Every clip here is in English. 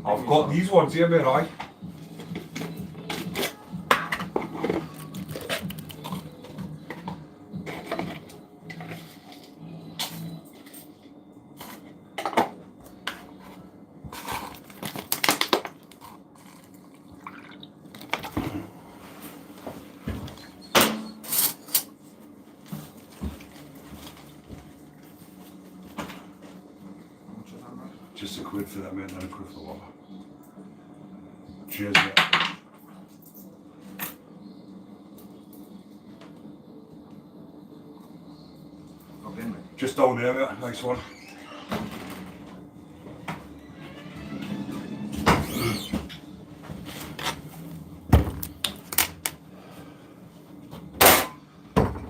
I've got these ones here, mate, right? Just a quid for that, mate, and then a quid for the water. Cheers, mate. Okay, mate. Just down there, mate. Nice one.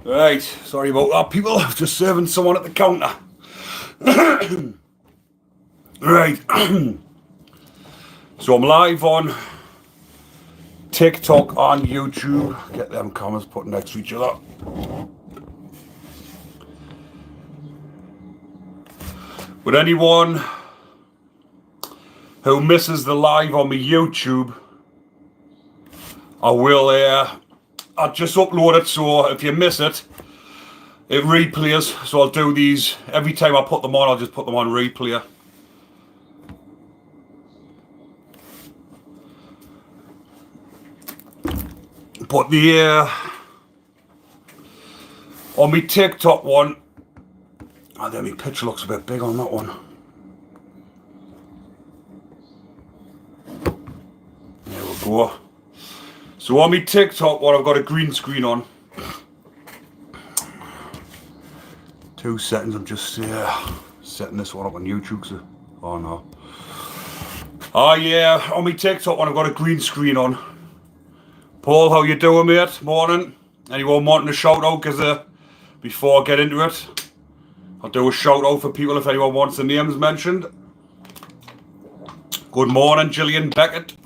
Right, sorry about that, people. Just serving someone at the counter. Right. So I'm live on TikTok and YouTube. Get them comments put next to each other. But anyone who misses the live on my YouTube, I'll just upload it, so if you miss it, it replays. So I'll do these every time I put them on. I'll just put them on replay. But the on my TikTok one, oh, there, my picture looks a bit big on that one. There we go. So on my TikTok one, I've got a green screen on. 2 seconds, I'm just setting this one up on YouTube. So, oh no. Oh yeah, on my TikTok one, I've got a green screen on. Paul, how you doing, mate? Morning. Anyone wanting a shout out? Because before I get into it, I'll do a shout out for people if anyone wants the names mentioned. Good morning, Gillian Beckett.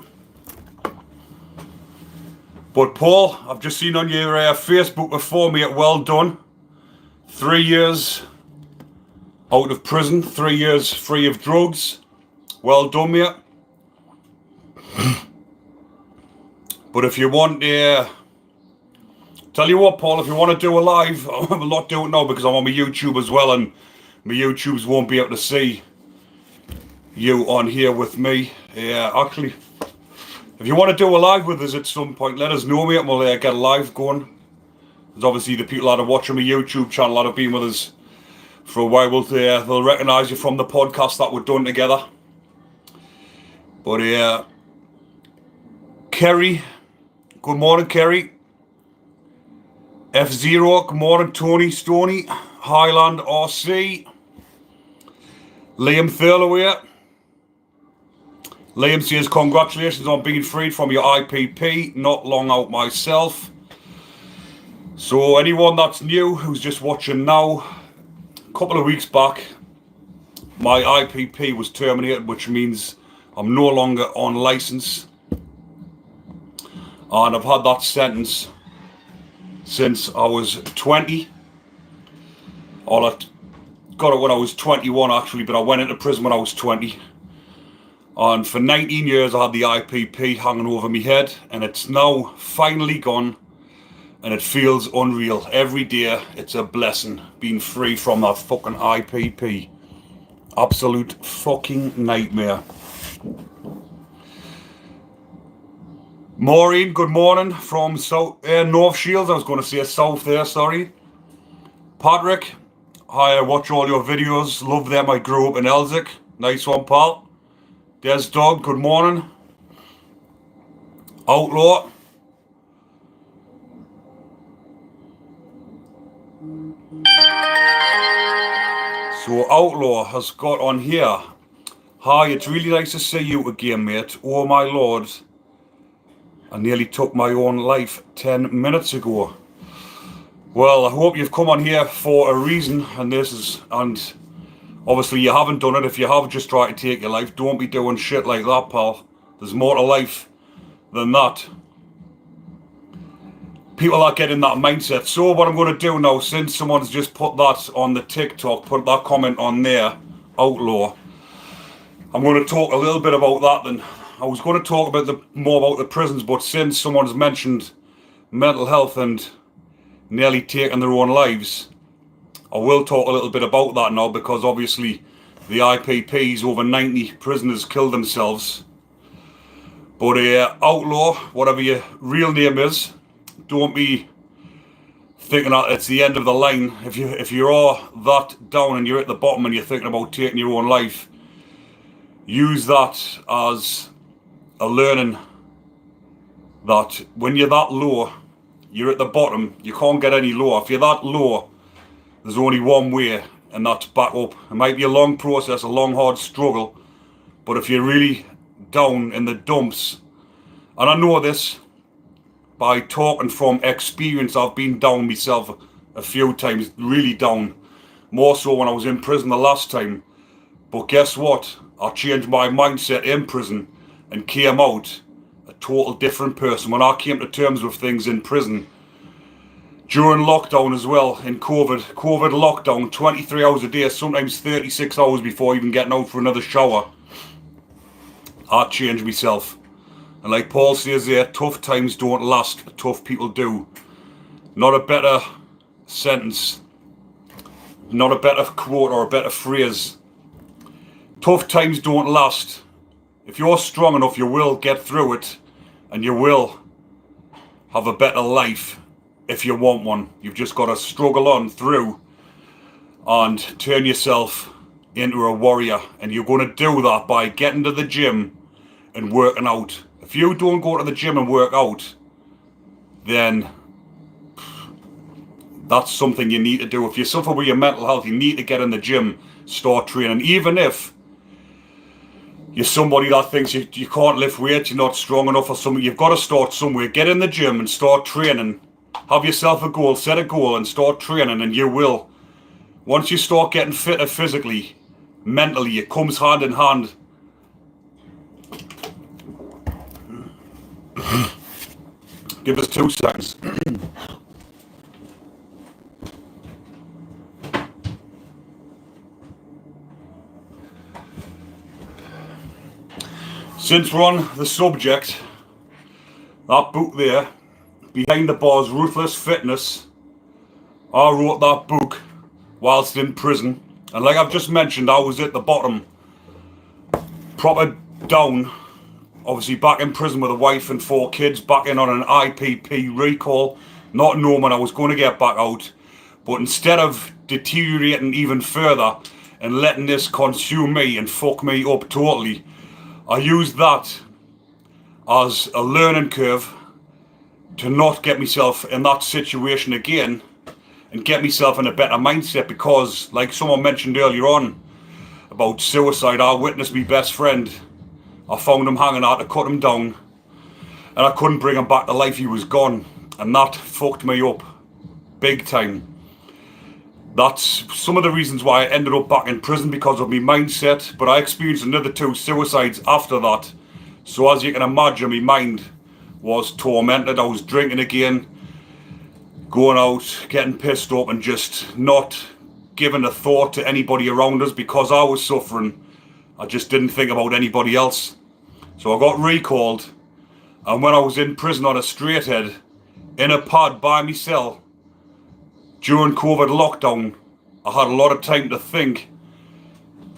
But Paul, I've just seen on your Facebook before, mate, well done. 3 years out of prison, 3 years free of drugs. Well done, mate. But if you want, tell you what, Paul, if you want to do a live, I'm not doing it now because I'm on my YouTube as well, and my YouTubes won't be able to see you on here with me. Yeah, actually, if you want to do a live with us at some point, let us know, mate, and we'll get a live going. Because obviously the people that are watching my YouTube channel that have been with us for a while, they'll recognise you from the podcast that we've done together. But Kerry, good morning, Kerry. F0, good morning, Tony Stoney. Highland RC. Liam Thurloway. Liam says, congratulations on being freed from your IPP. Not long out myself. So anyone that's new, who's just watching now, a couple of weeks back, my IPP was terminated, which means I'm no longer on licence. And I've had that sentence since I was 20. Or I got it when I was 21 actually, but I went into prison when I was 20. And for 19 years I had the IPP hanging over my head, and it's now finally gone, and it feels unreal. Every day it's a blessing being free from that fucking IPP. Absolute fucking nightmare. Maureen, good morning from North Shields. I was going to say south there, sorry. Patrick, hi, I watch all your videos. Love them. I grew up in Elsick. Nice one, pal. Des Dog, good morning. Outlaw. So Outlaw has got on here. Hi, it's really nice to see you again, mate. Oh my lord. I nearly took my own life 10 minutes ago. Well, I hope you've come on here for a reason, and obviously you haven't done it. If you have just tried to take your life, don't be doing shit like that, pal. There's more to life than that. People are getting that mindset. So what I'm going to do now, since someone's just put that on the TikTok, put that comment on there, Outlaw, I'm going to talk a little bit about that then. I was going to talk about more about the prisons, but since someone's mentioned mental health and nearly taking their own lives, I will talk a little bit about that now, because obviously the IPP's over 90 prisoners killed themselves. But outlaw, whatever your real name is, don't be thinking that it's the end of the line. If you are that down and you're at the bottom and you're thinking about taking your own life, use that as a learning that when you're that low, you're at the bottom, you can't get any lower. If you're that low, there's only one way, and that's back up. It might be a long process, a long hard struggle, but if you're really down in the dumps, and I know this by talking from experience, I've been down myself a few times, really down, more so when I was in prison the last time. But guess what? I changed my mindset in prison and came out a total different person. When I came to terms with things in prison, during lockdown as well, in COVID lockdown, 23 hours a day, sometimes 36 hours before even getting out for another shower, I changed myself. And like Paul says there, tough times don't last, tough people do. Not a better sentence, not a better quote or a better phrase. Tough times don't last. If you're strong enough, you will get through it, and you will have a better life if you want one. You've just got to struggle on through and turn yourself into a warrior. And you're going to do that by getting to the gym and working out. If you don't go to the gym and work out, then that's something you need to do. If you suffer with your mental health, you need to get in the gym, start training. Even if you're somebody that thinks you can't lift weights, you're not strong enough or something, you've got to start somewhere. Get in the gym and start training. Have yourself a goal, set a goal and start training, and you will. Once you start getting fitter physically, mentally, it comes hand in hand. Give us 2 seconds. Since we're on the subject, that book there, Behind the Bars, Ruthless Fitness, I wrote that book whilst in prison. And like I've just mentioned, I was at the bottom, proper down, obviously back in prison with a wife and 4 kids, back in on an IPP recall, not knowing I was going to get back out. But instead of deteriorating even further and letting this consume me and fuck me up totally, I used that as a learning curve to not get myself in that situation again and get myself in a better mindset, because like someone mentioned earlier on about suicide, I witnessed my best friend. I found him hanging out to cut him down, and I couldn't bring him back to life. He was gone, and that fucked me up big time. That's some of the reasons why I ended up back in prison, because of my mindset. But I experienced another 2 suicides after that, so as you can imagine, my mind was tormented. I was drinking again, going out, getting pissed up, and just not giving a thought to anybody around us, because I was suffering. I just didn't think about anybody else. So I got recalled, and when I was in prison on a straight head, in a pad by myself, during COVID lockdown, I had a lot of time to think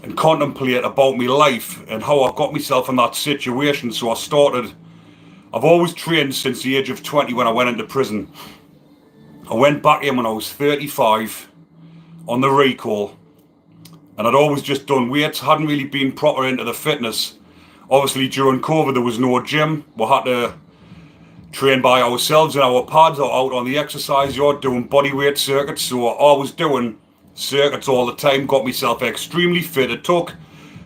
and contemplate about my life and how I got myself in that situation. So I've always trained since the age of 20 when I went into prison. I went back in when I was 35 on the recall, and I'd always just done weights, hadn't really been proper into the fitness. Obviously during COVID there was no gym, we had to train by ourselves in our pads or out on the exercise yard doing bodyweight circuits. So I was doing circuits all the time, got myself extremely fit. It took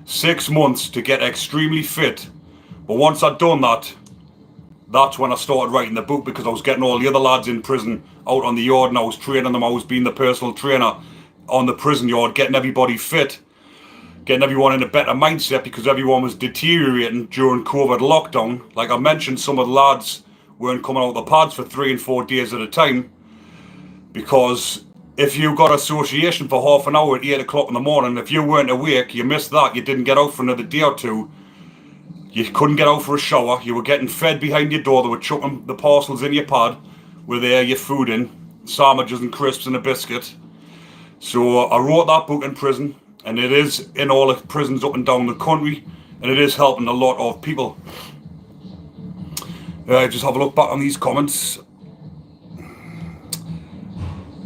6 months to get extremely fit, but once I'd done that, that's when I started writing the book, because I was getting all the other lads in prison out on the yard and I was training them. I was being the personal trainer on the prison yard, getting everybody fit, getting everyone in a better mindset, because everyone was deteriorating during COVID lockdown. Like I mentioned, some of the lads weren't coming out of the pads for 3 and 4 days at a time because if you got association for half an hour at 8 o'clock in the morning, if you weren't awake, you missed that, you didn't get out for another day or two, you couldn't get out for a shower, you were getting fed behind your door, they were chucking the parcels in your pad with your food in, sandwiches and crisps and a biscuit. So I wrote that book in prison, and it is in all the prisons up and down the country, and it is helping a lot of people. Just have a look back on these comments.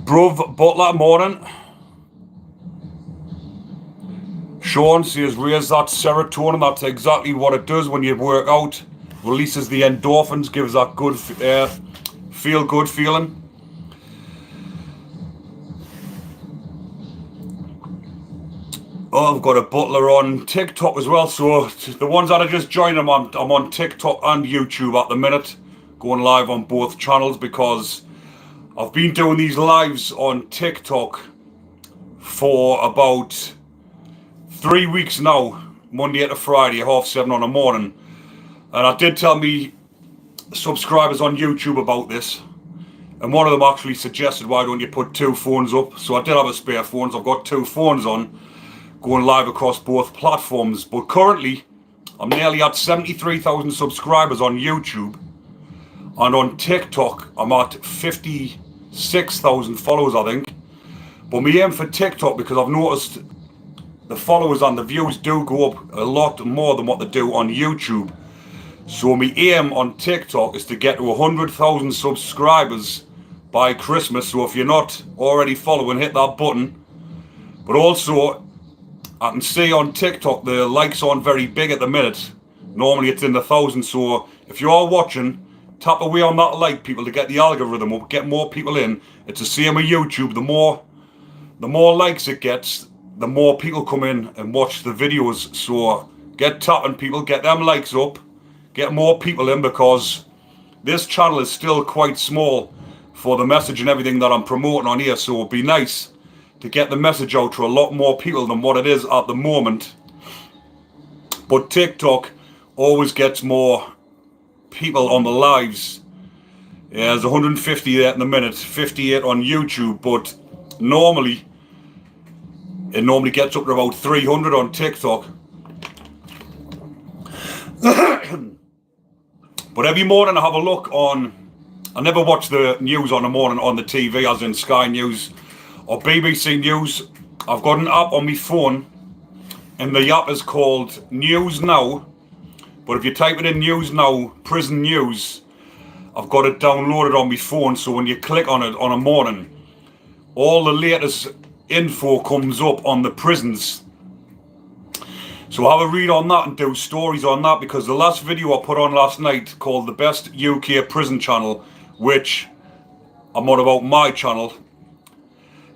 Bruv Butler, morning. Sean says, raise that serotonin. That's exactly what it does when you work out. Releases the endorphins, gives that good, feel-good feeling. Oh, I've got a Butler on TikTok as well. So the ones that I just joined, I'm on TikTok and YouTube at the minute. Going live on both channels because I've been doing these lives on TikTok for about 3 weeks now, Monday to Friday, 7:30 on the morning. And I did tell me subscribers on YouTube about this. And one of them actually suggested, why don't you put 2 phones up? So I did have a spare phone, so I've got 2 phones on, going live across both platforms. But currently, I'm nearly at 73,000 subscribers on YouTube. And on TikTok, I'm at 56,000 followers, I think. But my aim for TikTok, because I've noticed the followers and the views do go up a lot more than what they do on YouTube. So my aim on TikTok is to get to 100,000 subscribers by Christmas. So if you're not already following, hit that button. But also, I can see on TikTok the likes aren't very big at the minute. Normally it's in the thousands. So if you are watching, tap away on that like, people, to get the algorithm up, get more people in. It's the same with YouTube. The more likes it gets, the more people come in and watch the videos. So get tapping, people, get them likes up, get more people in, because this channel is still quite small for the message and everything that I'm promoting on here. So it'd be nice to get the message out to a lot more people than what it is at the moment. But TikTok always gets more people on the lives. Yeah, there's 150 there in the minute, 58 on YouTube, but normally it gets up to about 300 on TikTok. But every morning I have a look on, I never watch the news on the morning on the TV, as in Sky News or BBC News. I've got an app on my phone, and the app is called News Now. But if you type it in News Now, prison news, I've got it downloaded on my phone. So when you click on it on a morning, all the latest info comes up on the prisons. So have a read on that and do stories on that, because the last video I put on last night called The Best UK Prison Channel, which I'm on about my channel,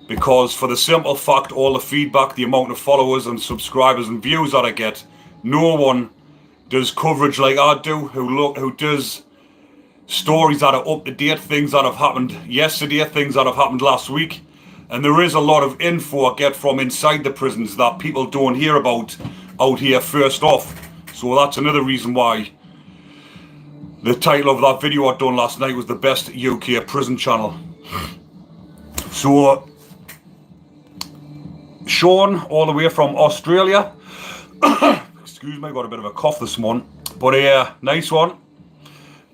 because for the simple fact, all the feedback, the amount of followers and subscribers and views that I get, no one does coverage like I do, who does stories that are up to date, things that have happened yesterday, things that have happened last week. And there is a lot of info I get from inside the prisons that people don't hear about out here first off. So that's another reason why the title of that video I done last night was The Best UK Prison Channel. So Sean, all the way from Australia. Excuse me, I got a bit of a cough this morning. But nice one.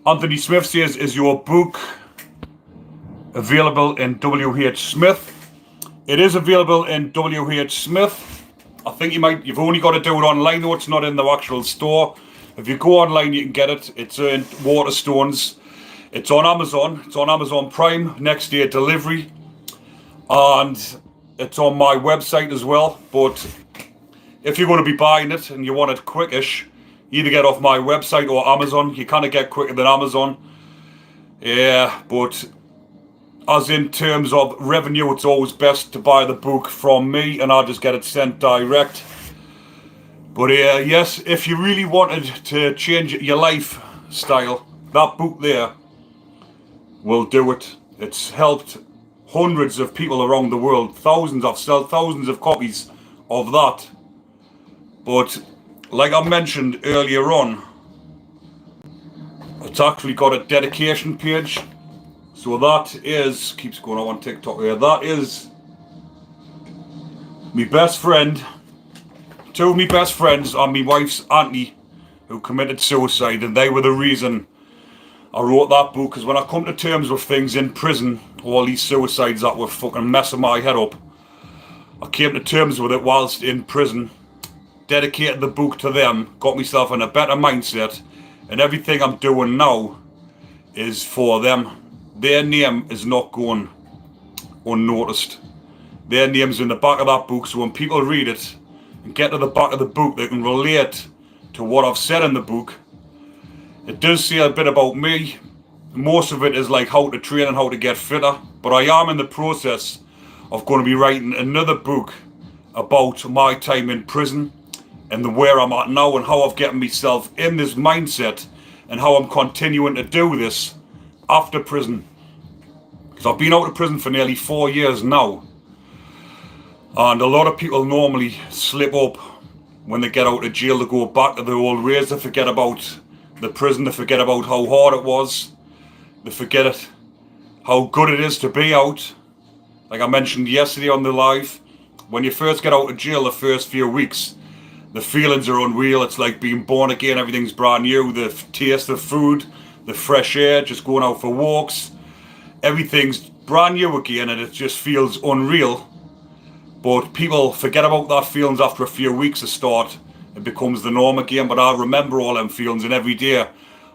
Anthony Smith says, is your book available in WH Smith? It is available in WH Smith. I think you've only got to do it online though, it's not in the actual store. If you go online you can get it. It's in Waterstones. It's on Amazon. It's on Amazon Prime, next day delivery. And it's on my website as well. But if you're going to be buying it and you want it quickish, either get off my website or Amazon. You kind of get quicker than Amazon. Yeah, but as in terms of revenue, it's always best to buy the book from me and I'll just get it sent direct. But yes, if you really wanted to change your lifestyle, that book there will do it. It's helped hundreds of people around the world. I've sold thousands of copies of that. But like I mentioned earlier on, it's actually got a dedication page. So that is, keeps going on TikTok here, that is my best friend, two of my best friends and my wife's auntie who committed suicide, and they were the reason I wrote that book, because when I come to terms with things in prison, all these suicides that were fucking messing my head up, I came to terms with it whilst in prison, dedicated the book to them, got myself in a better mindset, and everything I'm doing now is for them. Their name is not going unnoticed. Their name's in the back of that book, so when people read it and get to the back of the book, they can relate to what I've said in the book. It does say a bit about me. Most of it is like how to train and how to get fitter, but I am in the process of going to be writing another book about my time in prison and where I'm at now and how I've gotten myself in this mindset and how I'm continuing to do this after prison. Because I've been out of prison for nearly 4 years now, and a lot of people normally slip up when they get out of jail to go back to their old ways. They forget about the prison, they forget about how hard it was, they forget how good it is to be out. Like I mentioned yesterday on the live, when you first get out of jail, the first few weeks, the feelings are unreal. It's like being born again, everything's brand new, the taste of food, the fresh air, just going out for walks, everything's brand new again, and it just feels unreal. But people forget about that feelings after a few weeks. It becomes the norm again. But I remember all them feelings, and every day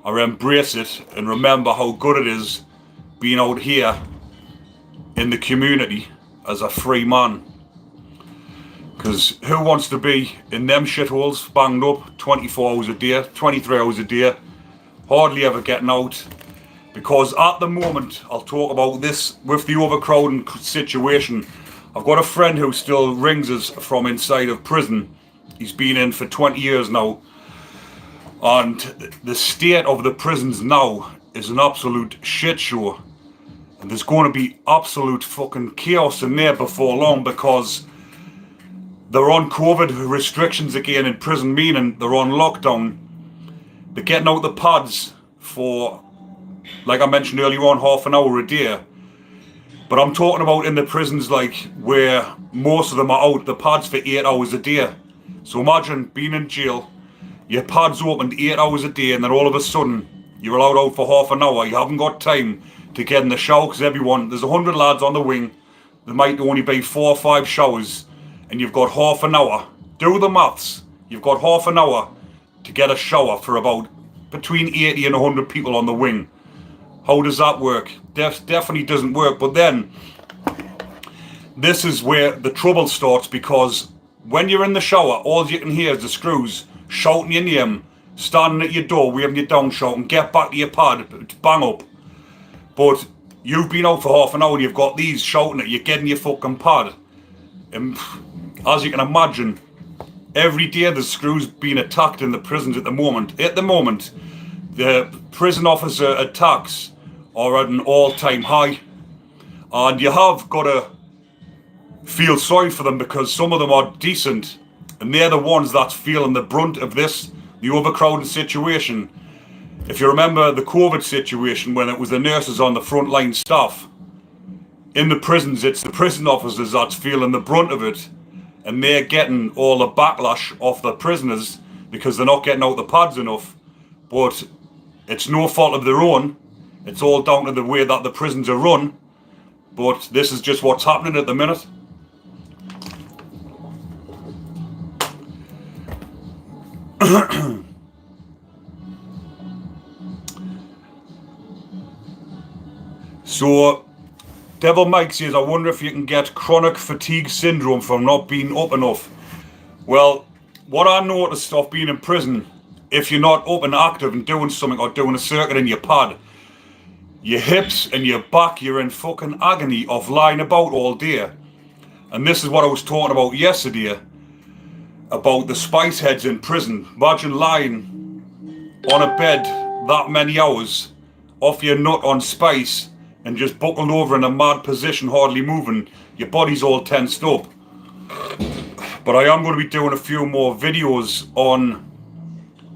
I embrace it and remember how good it is being out here in the community as a free man. Because who wants to be in them shitholes, banged up 24 hours a day, 23 hours a day, hardly ever getting out? Because at the moment, I'll talk about this with the overcrowding situation. I've got a friend who still rings us from inside of prison. He's been in for 20 years now. And the state of the prisons now is an absolute shit show. And there's going to be absolute fucking chaos in there before long, because they're on COVID restrictions again in prison, meaning they're on lockdown. They're getting out the pads for, like I mentioned earlier on, half an hour a day. But I'm talking about in the prisons like where most of them are out the pads for 8 hours a day. So imagine being in jail, your pad's opened 8 hours a day, and then all of a sudden you're allowed out for half an hour. You haven't got time to get in the shower, because there's 100 lads on the wing. There might only be 4 or 5 showers, and you've got half an hour. Do the maths. You've got half an hour to get a shower for about between 80 and 100 people on the wing. How does that work? Definitely doesn't work. But then, this is where the trouble starts, because when you're in the shower, all you can hear is the screws shouting your name, standing at your door, waving you down, shouting, get back to your pad, bang up. But you've been out for half an hour and you've got these shouting at you, getting your fucking pad. And as you can imagine, every day the screws being attacked in the prisons at the moment. At the moment, the prison officer attacks are at an all-time high. And you have got to feel sorry for them, because some of them are decent, and they're the ones that's feeling the brunt of this, the overcrowding situation. If you remember the COVID situation, when it was the nurses on the frontline staff, in the prisons, it's the prison officers that's feeling the brunt of it, and they're getting all the backlash off the prisoners because they're not getting out the pads enough. But it's no fault of their own. It's all down to the way that the prisons are run. But this is just what's happening at the minute. So, Devil Mike says, I wonder if you can get chronic fatigue syndrome from not being up enough. Well, what I noticed of being in prison, if you're not up and active and doing something or doing a circuit in your pad, your hips and your back, you're in fucking agony of lying about all day. And this is what I was talking about yesterday, about the spice heads in prison. Imagine lying on a bed that many hours off your nut on spice and just buckled over in a mad position, hardly moving. Your body's all tensed up. But I am going to be doing a few more videos on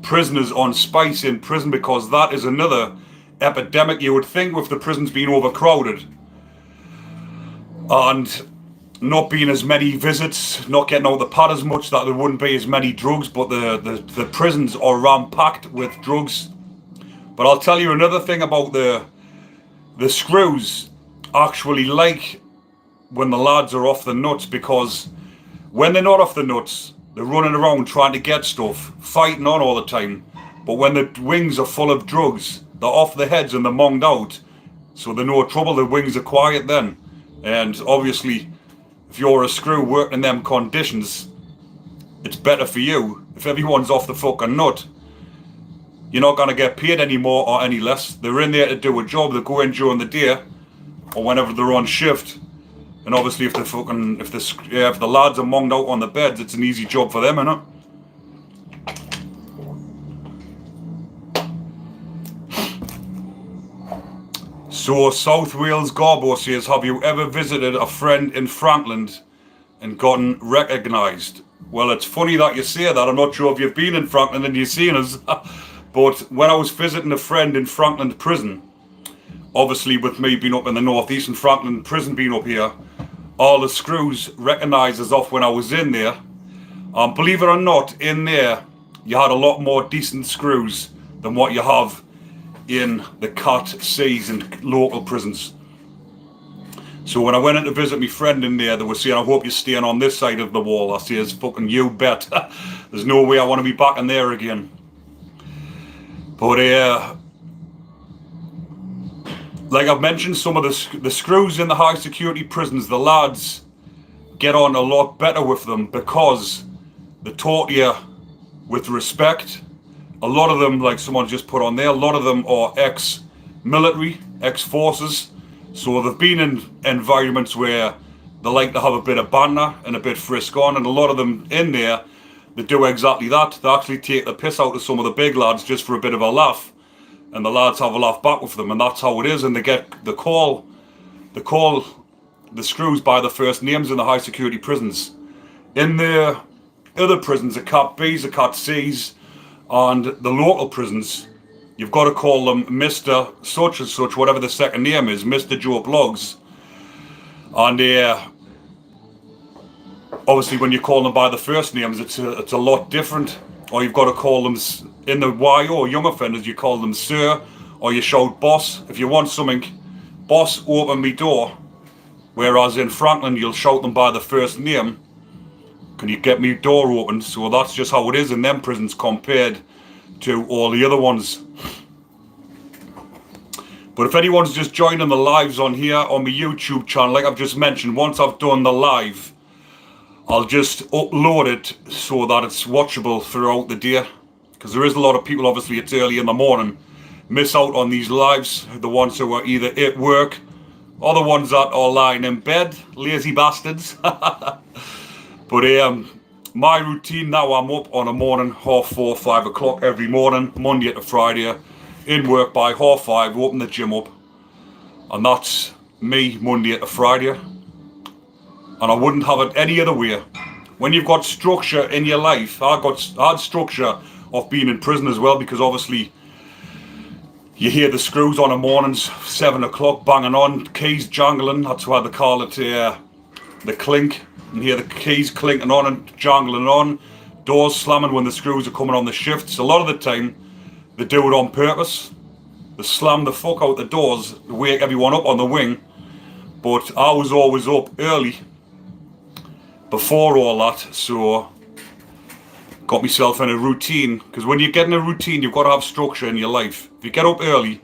prisoners on spice in prison, because that is another epidemic, you would think, with the prisons being overcrowded and not being as many visits, not getting out the pad as much, that there wouldn't be as many drugs, but the prisons are ram-packed with drugs. But I'll tell you another thing about the screws actually like when the lads are off the nuts, because when they're not off the nuts, they're running around trying to get stuff, fighting on all the time. But when the wings are full of drugs, they're off their heads and they're monged out, so they're no trouble. The wings are quiet then. And obviously, if you're a screw working in them conditions, it's better for you. If everyone's off the fucking nut, you're not going to get paid any more or any less. They're in there to do a job. They go in during the day or whenever they're on shift. And obviously, if the lads are monged out on the beds, it's an easy job for them, innit? So South Wales Garbo says, have you ever visited a friend in Franklin and gotten recognised? Well, it's funny that you say that. I'm not sure if you've been in Franklin and you've seen us. But when I was visiting a friend in Franklin prison, obviously with me being up in the northeast and Franklin prison being up here, all the screws recognised us off when I was in there. Believe it or not, in there you had a lot more decent screws than what you have in the Cat C's and local prisons. So when I went in to visit my friend in there, they were saying, I hope you're staying on this side of the wall. I says, fucking you bet. There's no way I want to be back in there again. But like I've mentioned, some of the screws in the high security prisons, the lads get on a lot better with them because they talk to you with respect. A lot of them, like someone just put on there, a lot of them are ex-military, ex-forces. So they've been in environments where they like to have a bit of banter and a bit frisk on. And a lot of them in there, they do exactly that. They actually take the piss out of some of the big lads just for a bit of a laugh. And the lads have a laugh back with them. And that's how it is. And they call the screws by the first names in the high security prisons. In the other prisons, the Cat B's, the Cat C's, and the local prisons, you've got to call them Mr. Such and Such, whatever the second name is, Mr. Joe Bloggs. And obviously when you call them by the first names, it's a lot different. Or you've got to call them, in the YO, young offenders, you call them Sir, or you shout Boss. If you want something, Boss, open me door. Whereas in Franklin, you'll shout them by the first name. Can you get me door open? So that's just how it is in them prisons compared to all the other ones. But if anyone's just joining the lives on here on my YouTube channel, like I've just mentioned, once I've done the live, I'll just upload it so that it's watchable throughout the day. Because there is a lot of people, obviously it's early in the morning, miss out on these lives. The ones who are either at work or the ones that are lying in bed, lazy bastards. But my routine now, I'm up on a morning, 4:30, 5 o'clock every morning, Monday to Friday, in work by 5:30, open the gym up. And that's me Monday to Friday. And I wouldn't have it any other way. When you've got structure in your life, I had structure of being in prison as well, because obviously you hear the screws on the mornings, 7 o'clock, banging on, keys jangling, that's why they call it the clink. And hear the keys clinking on and jangling on, doors slamming when the screws are coming on the shifts. A lot of the time, they do it on purpose. They slam the fuck out the doors to wake everyone up on the wing. But I was always up early before all that, so got myself in a routine. Because when you get in a routine, you've got to have structure in your life. If you get up early,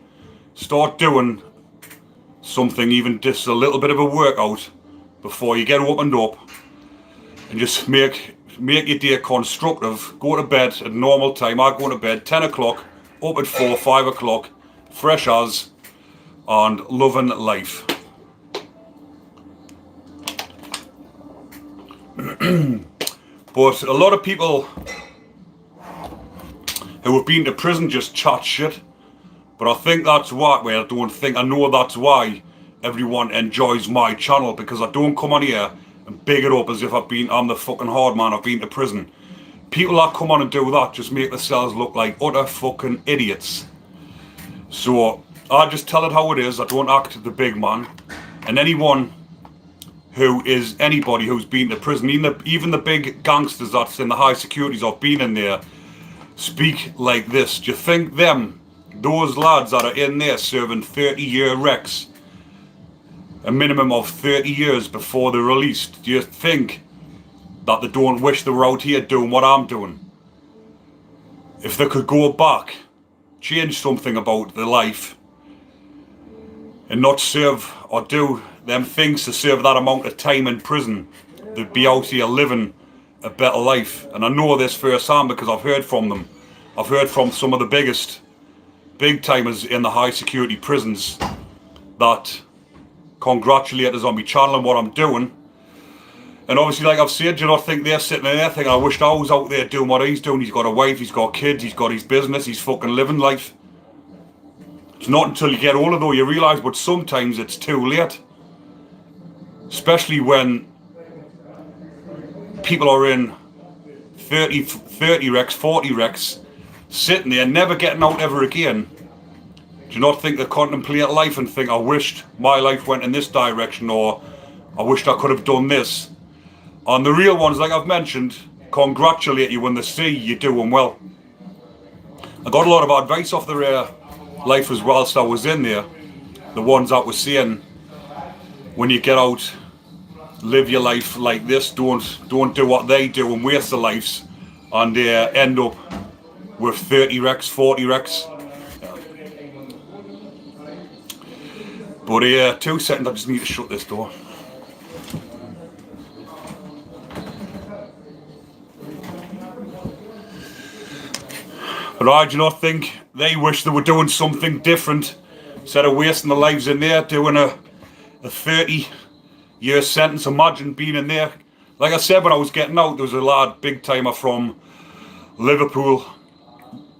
start doing something, even just a little bit of a workout before you get opened up, and just make your day constructive. Go to bed at normal time. I go to bed 10 o'clock, up at 4, 5 o'clock, fresh as, and loving life. But a lot of people who have been to prison just chat shit. But I think that's why, I know that's why everyone enjoys my channel, because I don't come on here and big it up as if I'm the fucking hard man, I've been to prison. People that come on and do that just make themselves look like utter fucking idiots. So I just tell it how it is. I don't act the big man. And anyone who is anybody who's been to prison, even the big gangsters that's in the high securities or been in there, speak like this. Do you think those lads that are in there serving 30-year recs, a minimum of 30 years before they're released, do you think that they don't wish they were out here doing what I'm doing? If they could go back, change something about their life, and not serve or do them things to serve that amount of time in prison, they'd be out here living a better life. And I know this firsthand because I've heard from them. I've heard from some of the biggest big timers in the high security prisons that congratulate us on me channel and what I'm doing. And obviously, like I've said, do you not think they're sitting there thinking, I wish I was out there doing what he's doing? He's got a wife, he's got kids, he's got his business, he's fucking living life. It's not until you get older though you realise, but sometimes it's too late. Especially when people are in 30 recs, 40 recs, sitting there, never getting out ever again. Do you not think they contemplate life and think, I wished my life went in this direction, or I wished I could have done this? And the real ones, like I've mentioned, congratulate you when they see you doing well. I got a lot of advice off their life as whilst I was in there. The ones that were saying, when you get out, live your life like this, don't do what they do and waste their lives, and end up with 30 recs, 40 recs. But 2 seconds, I just need to shut this door. But I do not think they wish they were doing something different instead of wasting their lives in there, doing a 30-year sentence. Imagine being in there. Like I said, when I was getting out, there was a lad, big timer from Liverpool.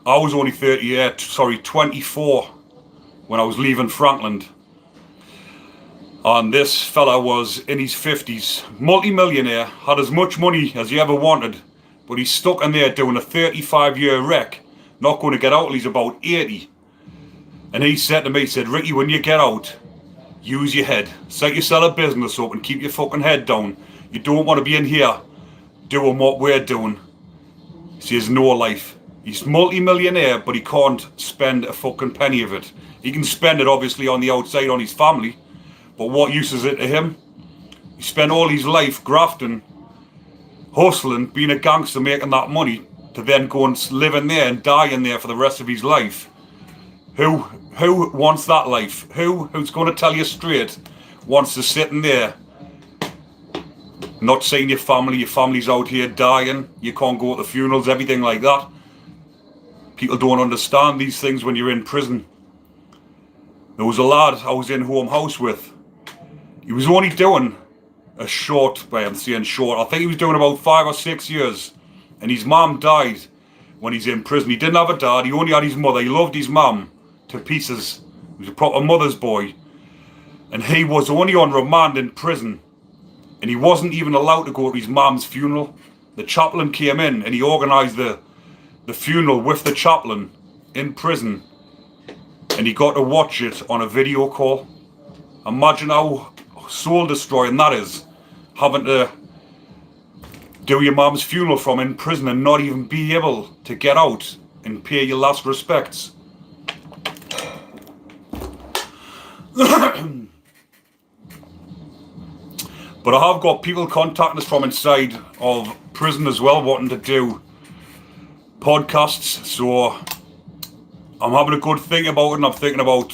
I was only 24 when I was leaving Frankland. And this fella was in his 50s, multi-millionaire, had as much money as he ever wanted, but he's stuck in there doing a 35-year rec, not going to get out till he's about 80. And he said to me, he said, Ricky, when you get out, use your head. Set yourself a business up and keep your fucking head down. You don't want to be in here doing what we're doing. He has no life. He's multi-millionaire, but he can't spend a fucking penny of it. He can spend it obviously on the outside on his family, but what use is it to him? He spent all his life grafting, hustling, being a gangster, making that money, to then go and live in there and die in there for the rest of his life. Who wants that life? Who's going to tell you straight wants to sit in there, not seeing your family's out here dying, you can't go to the funerals, everything like that. People don't understand these things when you're in prison. There was a lad I was in home house with. He was only doing a short, I'm saying short, I think he was doing about 5 or 6 years. And his mum died when he's in prison. He didn't have a dad, he only had his mother. He loved his mum to pieces. He was a proper mother's boy. And he was only on remand in prison. And he wasn't even allowed to go to his mum's funeral. The chaplain came in and he organised the funeral with the chaplain in prison. And he got to watch it on a video call. Imagine how soul destroying that is, having to do your mum's funeral from in prison and not even be able to get out and pay your last respects. But I have got people contacting us from inside of prison as well, wanting to do podcasts, so I'm having a good think about it, and I'm thinking about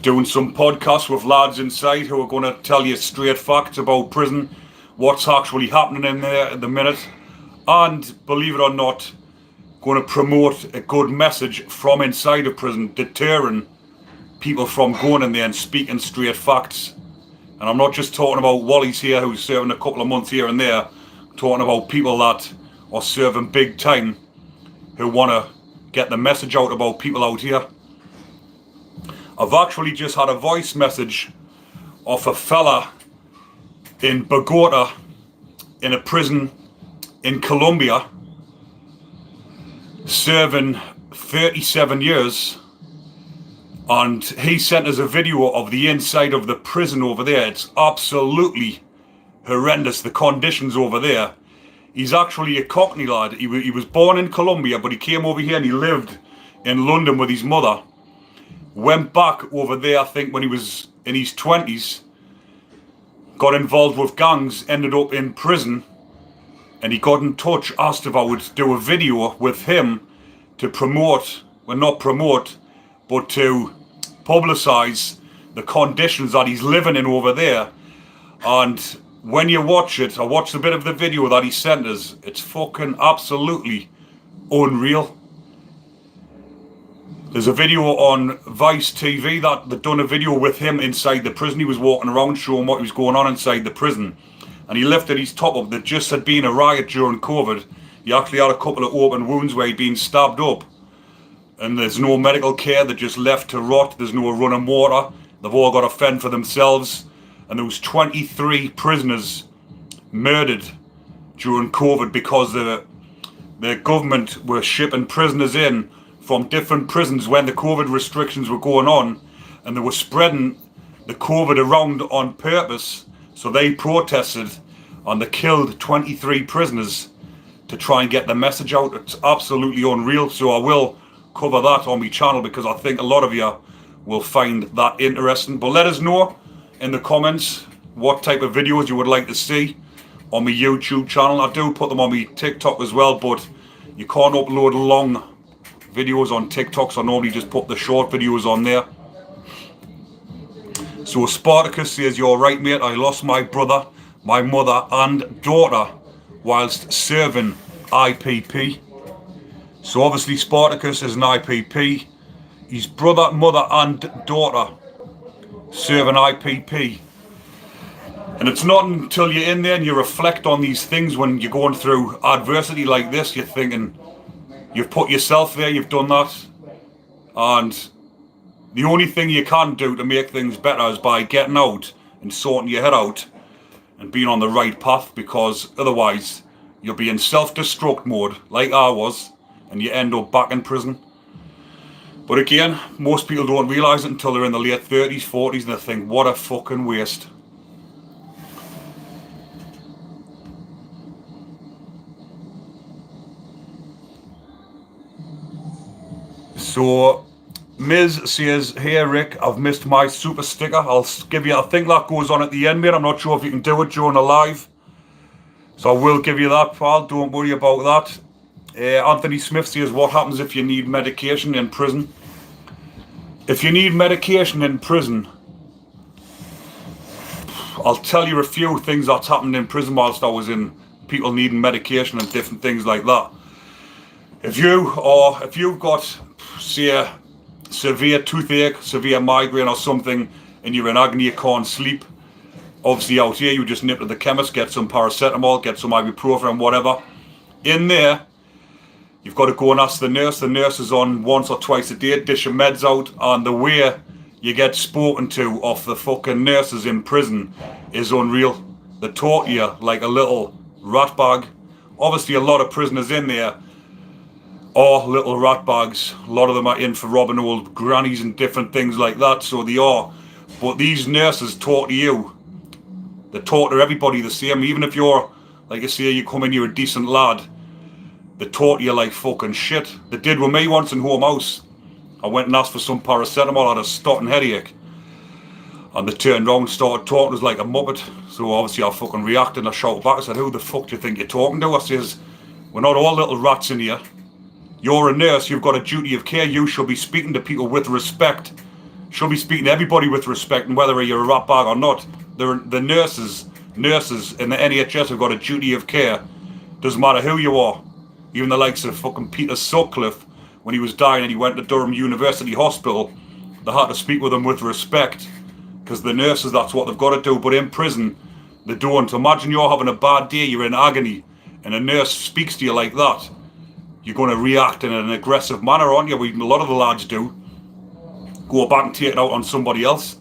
doing some podcasts with lads inside who are going to tell you straight facts about prison, what's actually happening in there at the minute, and believe it or not, going to promote a good message from inside of prison, deterring people from going in there and speaking straight facts. And I'm not just talking about Wally's here who's serving a couple of months here and there. I'm talking about people that are serving big time who want to get the message out about people out here. I've actually just had a voice message off a fella in Bogota in a prison in Colombia, serving 37 years, And he sent us a video of the inside of the prison over there. It's absolutely horrendous, the conditions over there. He's actually a Cockney lad. He was born in Colombia, but he came over here and he lived in London with his mother. Went back over there, I think, when he was in his 20s. Got involved with gangs, ended up in prison. And he got in touch, asked if I would do a video with him to promote, well, not promote, but to publicise the conditions that he's living in over there. And when you watch it, I watched a bit of the video that he sent us. It's fucking absolutely unreal. There's a video on Vice TV that they've done a video with him inside the prison. He was walking around showing what was going on inside the prison. And he lifted his top up. There just had been a riot during COVID. He actually had a couple of open wounds where he'd been stabbed up. And there's no medical care. They're just left to rot. There's no running water. They've all got to fend for themselves. And there was 23 prisoners murdered during COVID because the government were shipping prisoners in from different prisons when the COVID restrictions were going on, and they were spreading the COVID around on purpose. So they protested and they killed 23 prisoners to try and get the message out. It's absolutely unreal. So I will cover that on my channel because I think a lot of you will find that interesting. But let us know in the comments what type of videos you would like to see on my YouTube channel. I do put them on my TikTok as well, but you can't upload long videos on TikTok, so I normally just put the short videos on there. So Spartacus says, "You're right, mate. I lost my brother, my mother and daughter whilst serving IPP." So obviously Spartacus is an IPP. His brother, mother and daughter serving IPP. And it's not until you're in there and you reflect on these things when you're going through adversity like this, you're thinking, you've put yourself there, you've done that. And the only thing you can do to make things better is by getting out and sorting your head out and being on the right path, because otherwise you'll be in self-destruct mode like I was and you end up back in prison. But again, most people don't realise it until they're in the late 30s, 40s and they think, what a fucking waste. So Miz says, "Hey Rick, I've missed my super sticker. I'll give you, I think that goes on at the end, mate. I'm not sure if you can do it during a live. So I will give you that, pal. Don't worry about that." Anthony Smith says, "What happens if you need medication in prison?" If you need medication in prison, I'll tell you a few things that's happened in prison whilst I was in, people needing medication and different things like that. If you've got, say, a severe toothache, severe migraine or something, and you're in agony, you can't sleep, obviously out here you just nip to the chemist, get some paracetamol, get some ibuprofen, whatever. In there, you've got to go and ask the nurse. The nurse is on once or twice a day, dish your meds out, and the way you get spoken to off the fucking nurses in prison is unreal. They talk to you like a little rat bag. Obviously a lot of prisoners in there are little rat bags. A lot of them are in for robbing old grannies and different things like that, so they are. But these nurses talk to you. They talk to everybody the same. Even if you're, like I say, you come in, you're a decent lad, they talk to you like fucking shit. They did with me once in Home House. I went and asked for some paracetamol, I had a starting headache. And they turned around and started talking to us like a muppet. So obviously I fucking reacted and I shouted back. I said, "Who the fuck do you think you're talking to?" I says, "We're not all little rats in here. You're a nurse, you've got a duty of care. You should be speaking to people with respect. Should be speaking to everybody with respect, and whether you're a rat bag or not. The nurses in the NHS have got a duty of care. Doesn't matter who you are. Even the likes of fucking Peter Sutcliffe, when he was dying and he went to Durham University Hospital, they had to speak with him with respect. Because the nurses, that's what they've got to do. But in prison, they don't. Imagine you're having a bad day, you're in agony, and a nurse speaks to you like that. You're going to react in an aggressive manner, aren't you? A lot of the lads do. Go back and take it out on somebody else.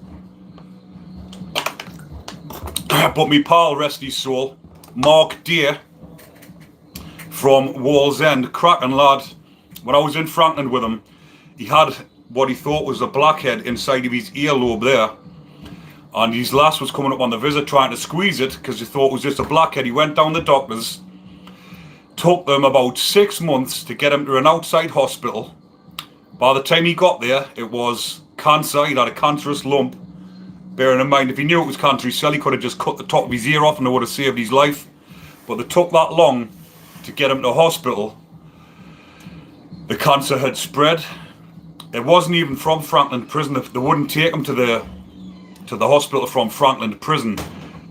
But me pal, rest his soul, Mark Deere from Wall's End, cracking lad. When I was in Franklin with him, he had what he thought was a blackhead inside of his earlobe there. And his lass was coming up on the visit trying to squeeze it because he thought it was just a blackhead. He went down the doctors. Took them about 6 months to get him to an outside hospital. By the time he got there, it was cancer. He'd had a cancerous lump. Bearing in mind, if he knew it was cancerous cell, he could have just cut the top of his ear off and it would have saved his life. But they took that long to get him to hospital. The cancer had spread. It wasn't even from Franklin Prison. They wouldn't take him to the hospital from Franklin Prison.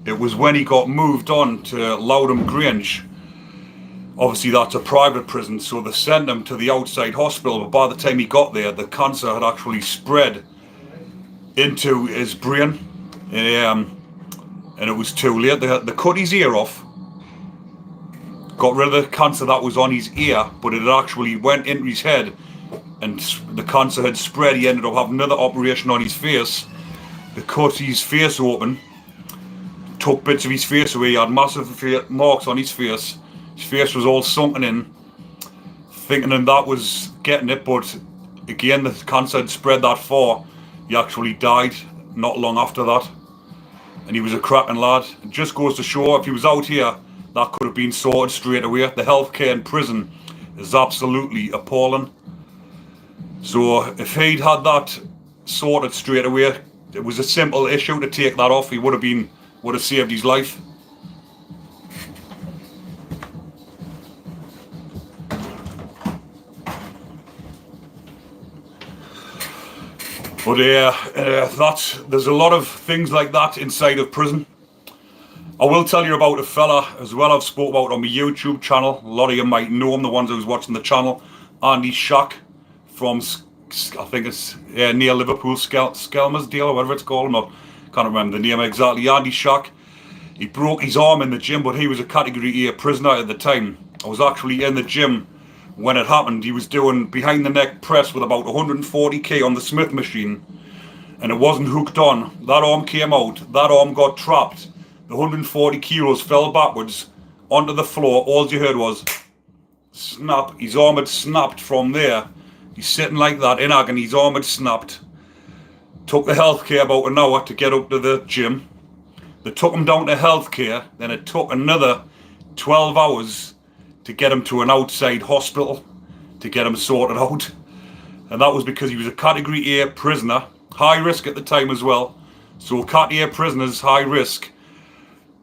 It was when he got moved on to Loudham Grange. Obviously that's a private prison, so they sent him to the outside hospital, but by the time he got there, the cancer had actually spread into his brain, and it was too late. They cut his ear off, got rid of the cancer that was on his ear, but it had actually went into his head, and the cancer had spread. He ended up having another operation on his face. They cut his face open, took bits of his face away. He had massive marks on his face. His face was all sunken in, thinking that was getting it, but again, the cancer had spread that far. He actually died not long after that, and he was a cracking lad. It just goes to show, if he was out here, that could have been sorted straight away. The healthcare in prison is absolutely appalling. So if he'd had that sorted straight away, it was a simple issue to take that off. He would have saved his life. But there's a lot of things like that inside of prison. I will tell you about a fella as well I've spoke about on my YouTube channel. A lot of you might know him, the ones who's watching the channel. Andy Shack from, I think it's near Liverpool, Skelmersdale or whatever it's called. I can't remember the name exactly. Andy Shack. He broke his arm in the gym, but he was a Category A prisoner at the time. I was actually in the gym when it happened. He was doing behind the neck press with about 140k on the Smith machine, and it wasn't hooked on. That arm came out, that arm got trapped. The 140 kilos fell backwards onto the floor. All you heard was snap. His arm had snapped from there. He's sitting like that in agony. His arm had snapped. Took the healthcare about an hour to get up to the gym. They took him down to healthcare. Then it took another 12 hours to get him to an outside hospital to get him sorted out. And that was because he was a Category A prisoner, high risk at the time as well. So Category A prisoners, high risk.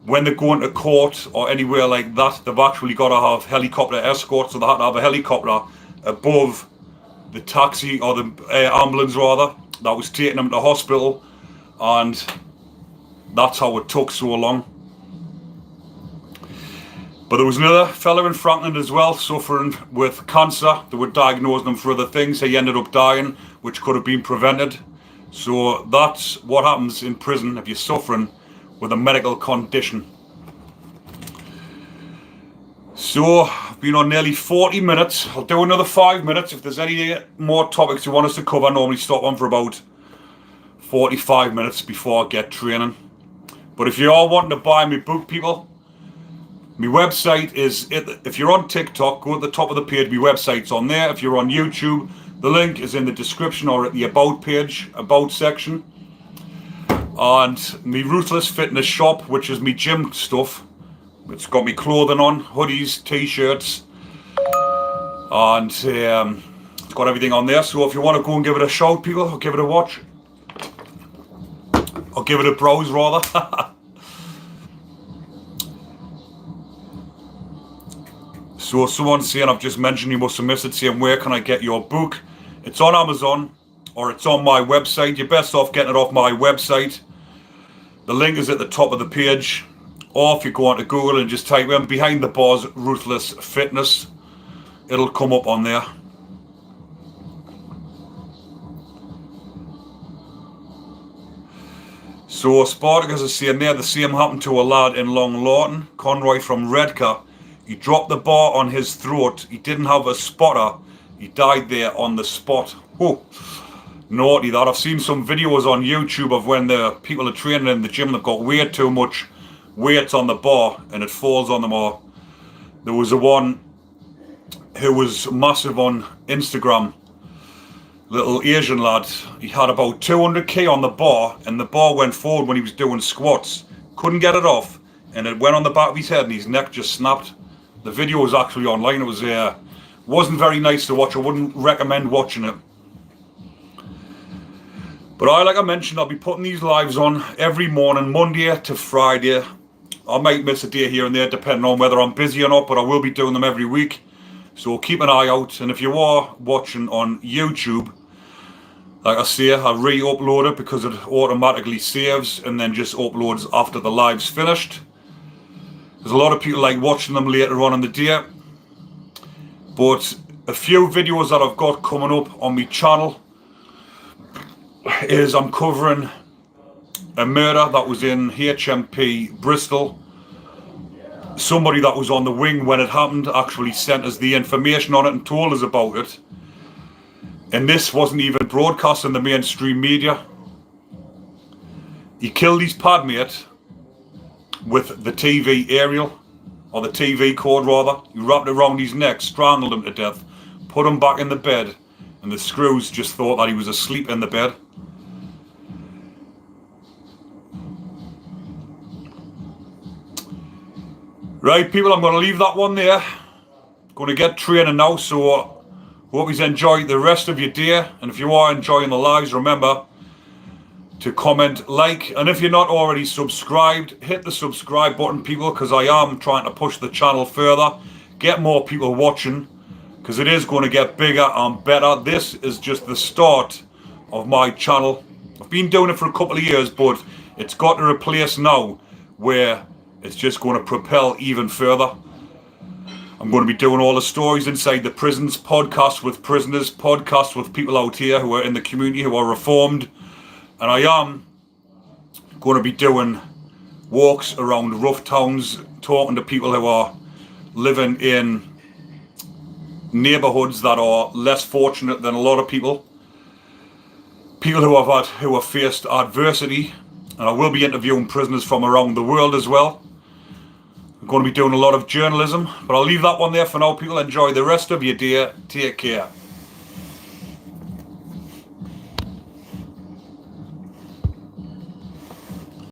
When they're going to court or anywhere like that, they've actually got to have helicopter escort, so they had to have a helicopter above the taxi, or the ambulance rather, that was taking them to hospital, and that's how it took so long. But there was another fella in Franklin as well, suffering with cancer. They were diagnosing him for other things. He ended up dying, which could have been prevented. So that's what happens in prison if you're suffering with a medical condition. So I've been on nearly 40 minutes. I'll do another 5 minutes. If there's any more topics you want us to cover, I normally stop on for about 45 minutes before I get training. But if you are wanting to buy my book, people, my website is, if you're on TikTok, go to the top of the page, my website's on there. If you're on YouTube, the link is in the description or at the About page, About section. And my Ruthless Fitness shop, which is my gym stuff. It's got me clothing on, hoodies, t-shirts, and it's got everything on there. So if you want to go and give it a shout, people, or give it a watch, or give it a browse rather. So someone's saying, I've just mentioned, you must have missed it, saying, where can I get your book? It's on Amazon, or it's on my website. You're best off getting it off my website. The link is at the top of the page. Or if you go onto Google and just type in Behind the Bars Ruthless Fitness, it'll come up on there. So Spartacus is saying there, the same happened to a lad in Long Lawton, Conroy from Redcar. He dropped the bar on his throat. He didn't have a spotter. He died there on the spot. Whoa, naughty that. I've seen some videos on YouTube of when the people are training in the gym, they've got way too much weights on the bar and it falls on them. Or there was a one who was massive on Instagram, little Asian lad. He had about 200k on the bar, and the bar went forward when he was doing squats. Couldn't get it off, and it went on the back of his head, and his neck just snapped. The video was actually online. It was wasn't very nice to watch. I wouldn't recommend watching it. But like I mentioned, I'll be putting these lives on every morning, Monday to Friday. I might miss a day here and there depending on whether I'm busy or not, but I will be doing them every week. So keep an eye out. And if you are watching on YouTube, like I say, I re-upload it because it automatically saves and then just uploads after the live's finished. There's a lot of people like watching them later on in the day. But a few videos that I've got coming up on my channel is I'm covering a murder that was in HMP Bristol. Somebody that was on the wing when it happened actually sent us the information on it and told us about it. And this wasn't even broadcast in the mainstream media. He killed his padmate with the TV aerial, or the TV cord rather. He wrapped it around his neck, strangled him to death, put him back in the bed, and the screws just thought that he was asleep in the bed. Right, people, I'm going to leave that one there. Going to get training now, so hope you enjoy the rest of your day. And if you are enjoying the lives, remember to comment, like, and if you're not already subscribed, hit the subscribe button, people, because I am trying to push the channel further, get more people watching, because it is going to get bigger and better. This is just the start of my channel. I've been doing it for a couple of years, but it's got to a place now where it's just going to propel even further. I'm going to be doing all the stories inside the prisons, podcasts with prisoners, podcasts with people out here who are in the community who are reformed. And I am going to be doing walks around rough towns, talking to people who are living in neighbourhoods that are less fortunate than a lot of people. People who have faced adversity. And I will be interviewing prisoners from around the world as well. I'm going to be doing a lot of journalism, but I'll leave that one there for now, people. Enjoy the rest of your day. Take care.